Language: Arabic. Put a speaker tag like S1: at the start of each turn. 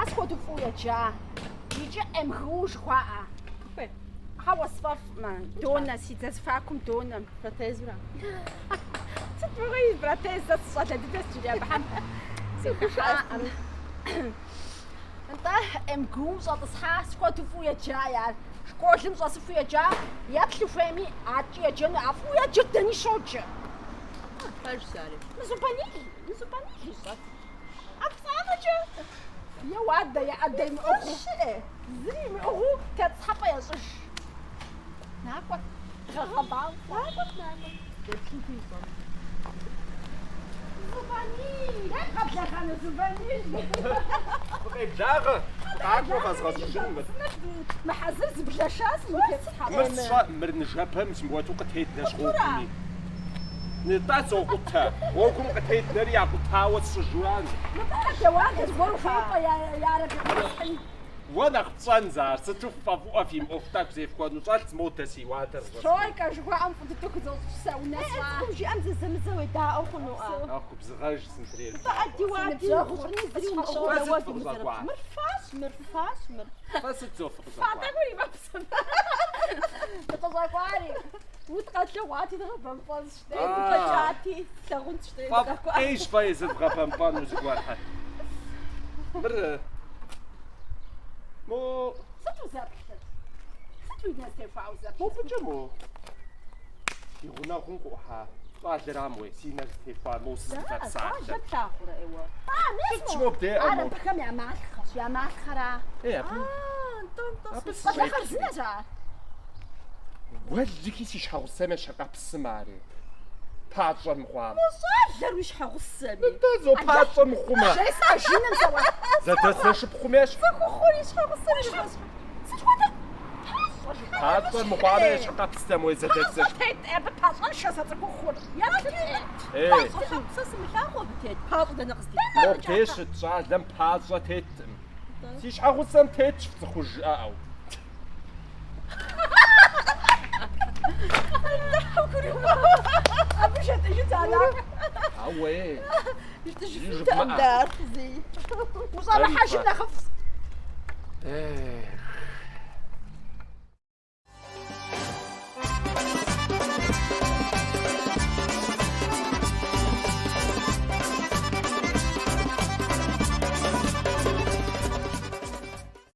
S1: حاسكو تفويا جا يجي امخوش خواء وصفف ما دونا سيتاس فاكم دونا
S2: براتيز برا
S1: ستبغي براتيز تصات هذه تسجل بحال سيكا انت امكوم صوت صحا سكو تفويا جا يا شكوش مصاص فويا جا ياكلوا فامي عاجي جن عفويا جدا شوجه
S2: فاش سالي
S1: مزباني صوت أفصامجه يا واد يا أدم أخو زري من أخو تتصحى يا صش ناكل غضبان ناكل
S2: تشوفي صح
S1: زباني لا قبل كان زباني
S3: بقيت جاغة تعرفوا خاص نجرب
S1: ما حزرت بجاشاس مو تتصحى
S3: مس شا مرن جابها مش مواتو قتيت ناش غوكني نطاسو قطها وكم قتيت نريا قطها وتسجوان
S1: ما جواد زبور فوق يا ربي
S3: وانا خصنزار ستوفا فوق في مفتاك زي فكون نطالت موتسي واتر
S1: شويكا جو ام فتتوك زو الناس
S2: جي امز زمزوي دا او خنو
S3: اخو بزغاج سنتريل
S2: فادي وادي نزري مشغول وادي مرفاش
S3: فاست زوف
S1: فاتقولي ما بسم تقصاقواري وتقاتلوا واتي دغبن فاز شتي تقاتي تغنت شتي
S3: ايش فايز بغبن بان وزغوار حد مر مو
S1: ستو زابكت ستو ناس تفاعل زابكت
S3: مو بجمو يغنا غنقوها قادراموي سينا تفاعل مو سنفات ساعة
S2: جبت اخر ايوا
S1: مش
S3: شو بدي
S1: انا بكم يا مالخش يا مالخرا
S3: ايه
S2: انت
S3: بس
S1: بس خرجنا جا
S3: وجهي سيش حوسه مش قبسماري باتشر مخوام
S2: صار وش حغسني
S3: دازو باتشر مخوما
S1: جاي ساجينا نسوا
S3: زادت بخوماش
S1: خوري شغل
S3: باتشر مخوام مش قبسموي زادت
S1: تيت ابا باسون شاسات خور يا
S3: ايه
S2: صاص مخاخو بتيت هاط ده نقصدي
S3: مو بتيش تشا دم باتشر تيت سيش حوسم تيت تخرج او
S1: مش هتجي تعالى
S3: اوي
S2: يرتجي في الدار زي
S1: وصار حاجه نخف
S3: ايه